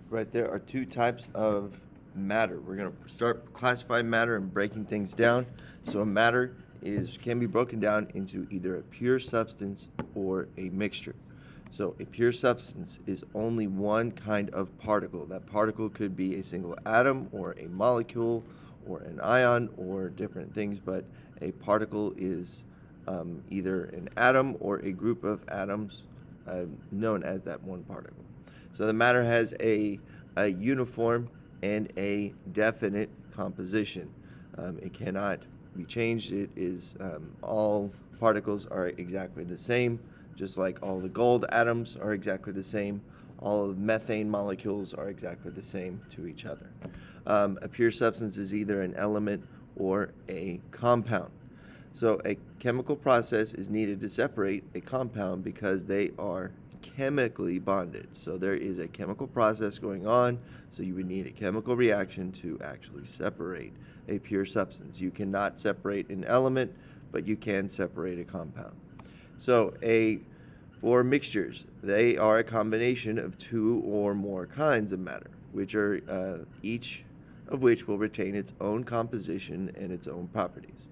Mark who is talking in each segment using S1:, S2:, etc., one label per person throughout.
S1: Right, there are two types of matter. We're going to start classifying matter and breaking things down. So a matter can be broken down into either a pure substance or a mixture. So a pure substance is only one kind of particle. That particle could be a single atom or a molecule or an ion or different things, but a particle is either an atom or a group of atoms known as that one particle. So the matter has a uniform and a definite composition. It cannot be changed. It is all particles are exactly the same, just like all the gold atoms are exactly the same. All of methane molecules are exactly the same to each other. A pure substance is either an element or a compound. So a chemical process is needed to separate a compound because they are chemically bonded. So there is a chemical process going on, so you would need a chemical reaction to actually separate a pure substance. You cannot separate an element, but you can separate a compound. So for mixtures, they are a combination of two or more kinds of matter, which are each of which will retain its own composition and its own properties.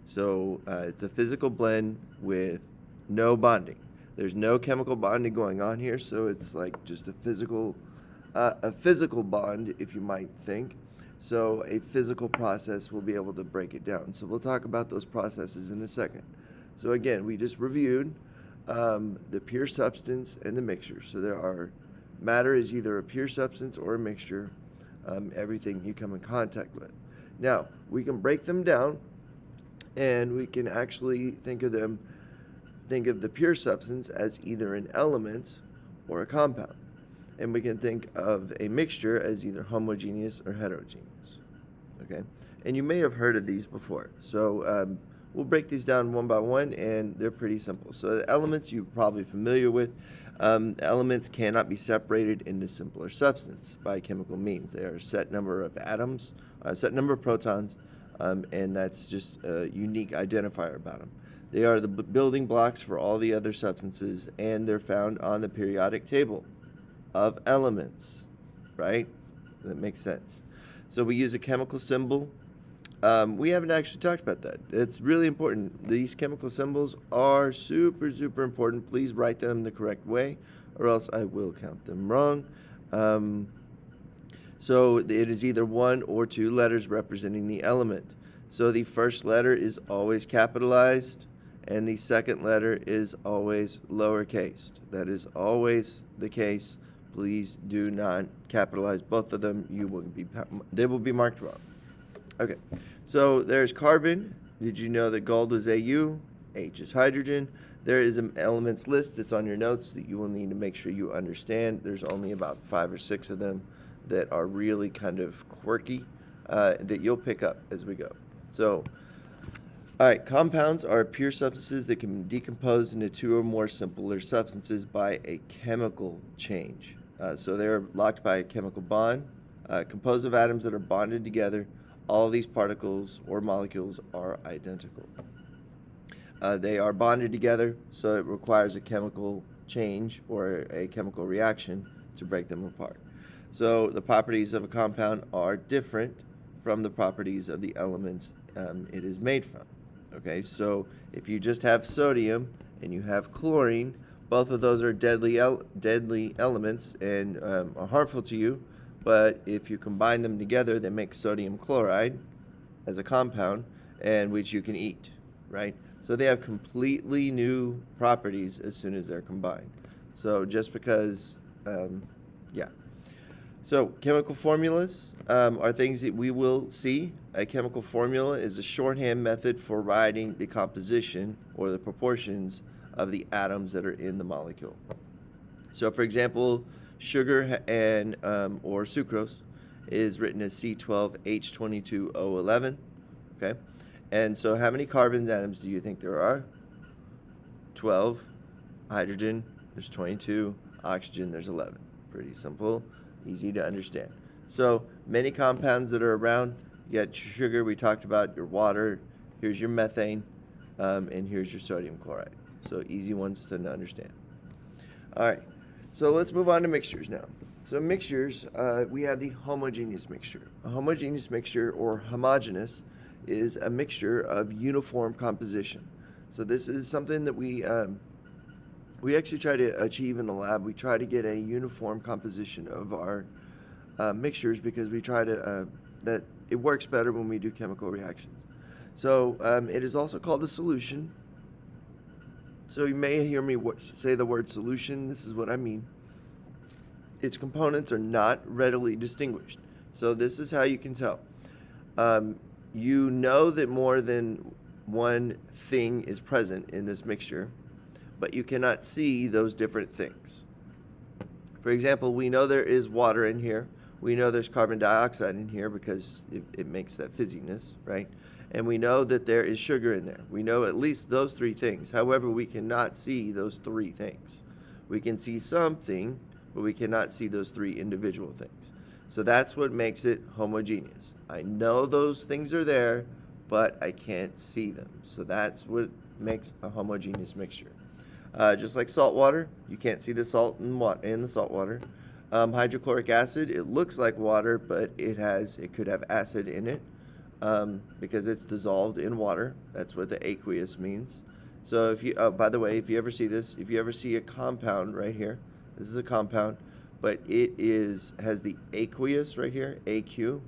S1: So it's a physical blend with no bonding. There's no chemical bonding going on here, so it's like just a physical bond, if you might think. So a physical process will be able to break it down. So we'll talk about those processes in a second. So again, we just reviewed the pure substance and the mixture. So matter is either a pure substance or a mixture, everything you come in contact with. Now, we can break them down, and we can actually think of the pure substance as either an element or a compound. And we can think of a mixture as either homogeneous or heterogeneous. Okay? And you may have heard of these before. So we'll break these down one by one, and they're pretty simple. So the elements you're probably familiar with. Elements cannot be separated into simpler substance by chemical means. They are a set number of atoms, a set number of protons, and that's just a unique identifier about them. They are the building blocks for all the other substances, and they're found on the periodic table of elements, right? That makes sense. So we use a chemical symbol. We haven't actually talked about that. It's really important. These chemical symbols are super, super important. Please write them the correct way, or else I will count them wrong. So it is either one or two letters representing the element. So the first letter is always capitalized, and the second letter is always lowercase. That is always the case. Please do not capitalize both of them. They will be marked wrong. Okay, so there's carbon. Did you know that gold is Au? H is hydrogen. There is an elements list that's on your notes that you will need to make sure you understand. There's only about 5 or 6 of them that are really kind of quirky that you'll pick up as we go. So, all right, compounds are pure substances that can be decomposed into two or more simpler substances by a chemical change. So they're locked by a chemical bond, composed of atoms that are bonded together. All of these particles or molecules are identical. They are bonded together, so it requires a chemical change or a chemical reaction to break them apart. So the properties of a compound are different from the properties of the elements it is made from. Okay, so if you just have sodium and you have chlorine, both of those are deadly elements and are harmful to you. But if you combine them together, they make sodium chloride as a compound, and which you can eat, right? So they have completely new properties as soon as they're combined. So just because, yeah. So chemical formulas are things that we will see. A chemical formula is a shorthand method for writing the composition or the proportions of the atoms that are in the molecule. So for example, sugar and or sucrose is written as C12H22O11. Okay, and so how many carbon atoms do you think there are? 12. Hydrogen, there's 22. Oxygen, there's 11. Pretty simple, easy to understand. So many compounds that are around. You got your sugar, we talked about your water. Here's your methane, and here's your sodium chloride. So easy ones to understand. All right. So let's move on to mixtures now. So mixtures, we have the homogeneous mixture. A homogeneous mixture, or homogeneous, is a mixture of uniform composition. So this is something that we actually try to achieve in the lab. We try to get a uniform composition of our mixtures because we try to that it works better when we do chemical reactions. So it is also called a solution. So you may hear me say the word solution. This is what I mean. Its components are not readily distinguished. So this is how you can tell. You know that more than one thing is present in this mixture, but you cannot see those different things. For example, we know there is water in here. We know there's carbon dioxide in here because it makes that fizziness, right? And we know that there is sugar in there. We know at least those three things. However, we cannot see those three things. We can see something, but we cannot see those three individual things. So that's what makes it homogeneous. I know those things are there, but I can't see them. So that's what makes a homogeneous mixture. Just like salt water, you can't see the salt in the salt water. Hydrochloric acid, it looks like water, but it could have acid in it because it's dissolved in water. That's what the aqueous means. So if you, by the way, if you ever see a compound right here, this is a compound, but it has the aqueous right here, AQ.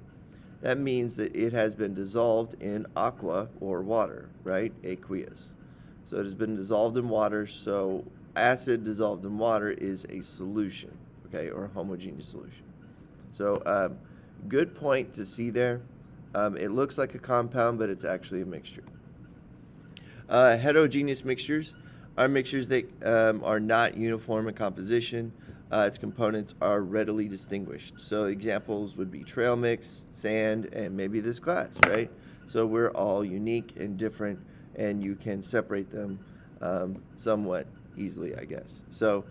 S1: That means that it has been dissolved in aqua, or water, right? Aqueous. So it has been dissolved in water, so acid dissolved in water is a solution, okay, or a homogeneous solution. So good point to see there. It looks like a compound, but it's actually a mixture. Heterogeneous mixtures are mixtures that are not uniform in composition. Its components are readily distinguished. So examples would be trail mix, sand, and maybe this glass, right? So we're all unique and different, and you can separate them somewhat easily, I guess. So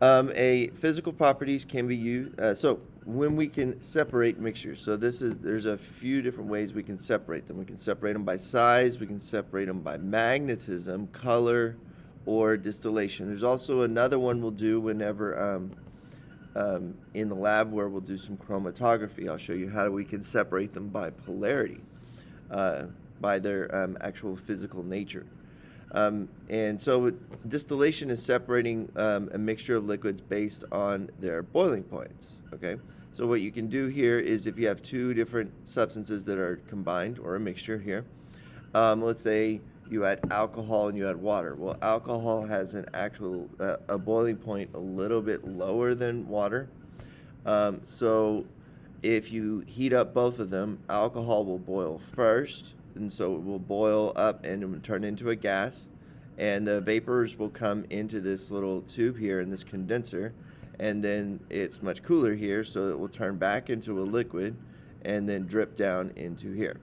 S1: a physical properties can be used. So when we can separate mixtures, so there's a few different ways we can separate them. We can separate them by size, we can separate them by magnetism, color, or distillation. There's also another one we'll do whenever in the lab where we'll do some chromatography. I'll show you how we can separate them by polarity, by their actual physical nature. And so distillation is separating a mixture of liquids based on their boiling points, okay? So what you can do here is if you have two different substances that are combined, or a mixture here, let's say you add alcohol and you add water. Well, alcohol has an actual a boiling point a little bit lower than water. So if you heat up both of them, alcohol will boil first, and so it will boil up and it will turn into a gas, and the vapors will come into this little tube here in this condenser, and then it's much cooler here, so it will turn back into a liquid and then drip down into here.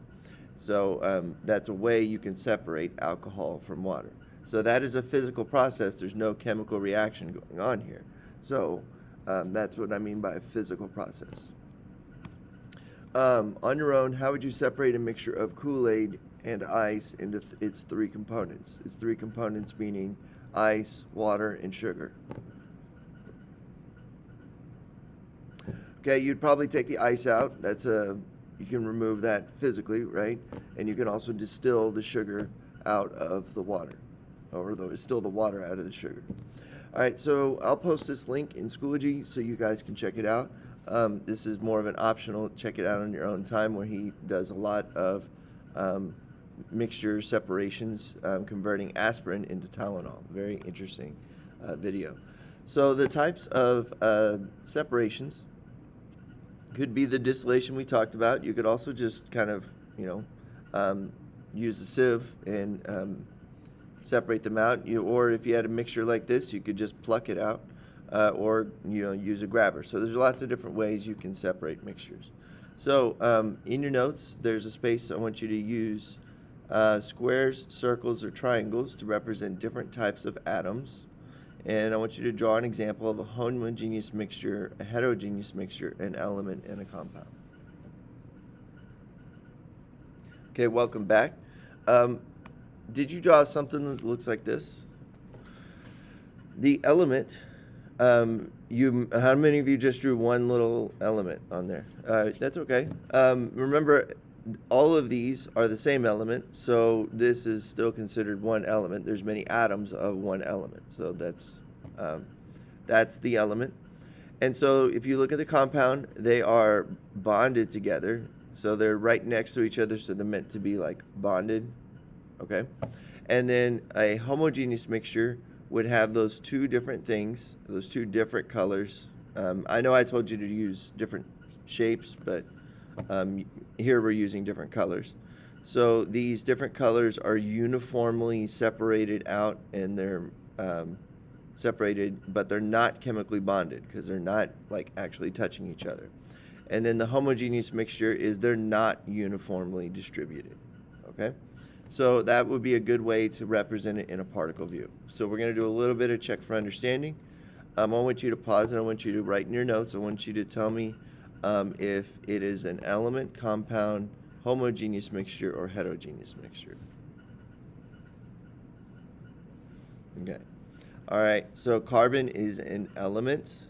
S1: So that's a way you can separate alcohol from water. So that is a physical process. There's no chemical reaction going on here. So that's what I mean by a physical process. On your own, how would you separate a mixture of Kool-Aid and ice into its three components? Its three components meaning ice, water, and sugar. Okay, you'd probably take the ice out. You can remove that physically, right? And you can also distill the sugar out of the water, or distill the water out of the sugar. All right, so I'll post this link in Schoology so you guys can check it out. This is more of an optional, check it out on your own time, where he does a lot of mixture separations, converting aspirin into Tylenol. Very interesting video. So the types of separations could be the distillation we talked about. You could also just kind of, use a sieve and separate them out. Or if you had a mixture like this, you could just pluck it out, or use a grabber. So there's lots of different ways you can separate mixtures. So in your notes, there's a space I want you to use squares, circles, or triangles to represent different types of atoms. And I want you to draw an example of a homogeneous mixture, a heterogeneous mixture, an element, and a compound. Okay, welcome back. Did you draw something that looks like this? The element How many of you just drew one little element on there? That's okay. Remember, all of these are the same element, so this is still considered one element. There's many atoms of one element, so that's the element. And so if you look at the compound, they are bonded together, so they're right next to each other, so they're meant to be like bonded, okay? And then a homogeneous mixture would have those two different things, those two different colors. I know I told you to use different shapes, but here we're using different colors. So these different colors are uniformly separated out, and they're separated, but they're not chemically bonded because they're not like actually touching each other. And then the homogeneous mixture is they're not uniformly distributed, okay? So that would be a good way to represent it in a particle view. So we're going to do a little bit of check for understanding. I want you to pause, and I want you to write in your notes. I want you to tell me if it is an element, compound, homogeneous mixture, or heterogeneous mixture. Okay. All right, so carbon is an element.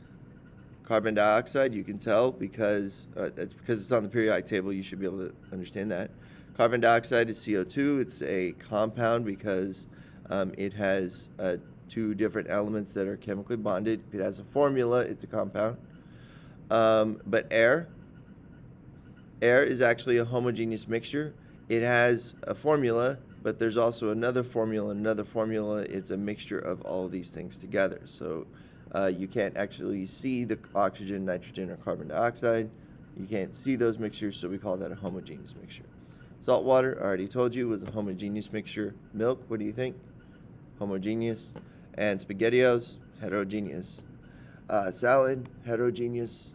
S1: Carbon dioxide, you can tell because that's because it's on the periodic table. You should be able to understand that. Carbon dioxide is CO2. It's a compound because it has two different elements that are chemically bonded. If it has a formula, it's a compound. But air is actually a homogeneous mixture. It has a formula, but there's also another formula. It's a mixture of all these things together. So you can't actually see the oxygen, nitrogen, or carbon dioxide. You can't see those mixtures, so we call that a homogeneous mixture. Salt water, I already told you, was a homogeneous mixture. Milk, what do you think? Homogeneous. And SpaghettiOs, heterogeneous. Salad, heterogeneous.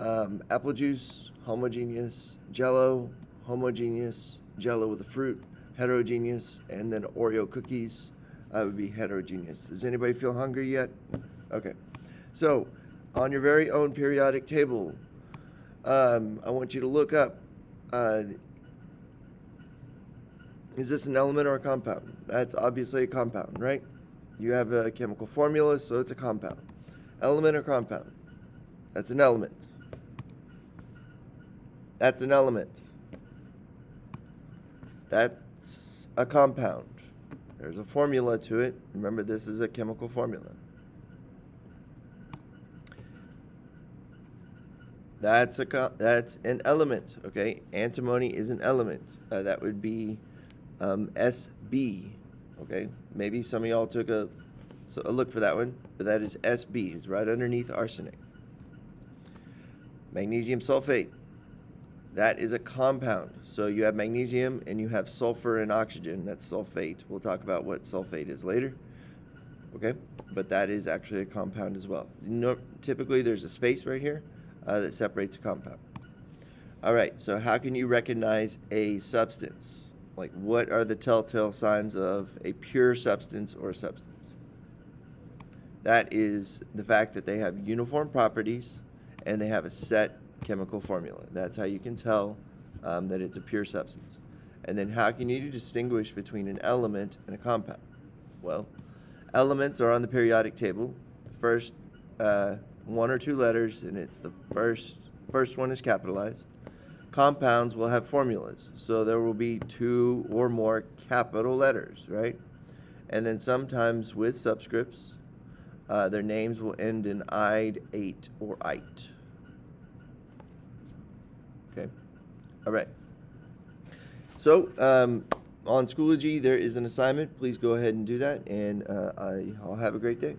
S1: Apple juice, homogeneous. Jello, homogeneous. Jello with a fruit, heterogeneous. And then Oreo cookies would be heterogeneous. Does anybody feel hungry yet? Okay. So, on your very own periodic table, I want you to look up, is this an element or a compound? That's obviously a compound, right? You have a chemical formula, so it's a compound. Element or compound? That's an element. That's an element. That's a compound. There's a formula to it. Remember, this is a chemical formula. That's an element, okay? Antimony is an element. That would be SB, okay? Maybe some of y'all took a look for that one, but that is SB. It's right underneath arsenic. Magnesium sulfate. That is a compound. So you have magnesium and you have sulfur and oxygen. That's sulfate. We'll talk about what sulfate is later, okay? But that is actually a compound as well. Typically, there's a space right here that separates a compound. All right, so how can you recognize a substance? Like, what are the telltale signs of a pure substance or a substance? That is the fact that they have uniform properties and they have a set chemical formula. That's how you can tell that it's a pure substance. And then how can you distinguish between an element and a compound? Well, elements are on the periodic table. First one or two letters, and it's the first one is capitalized. Compounds will have formulas, so there will be two or more capital letters, right? And then sometimes with subscripts, their names will end in "ide," "ate," or "ite." Okay, all right. So on Schoology, there is an assignment. Please go ahead and do that, and I'll have a great day.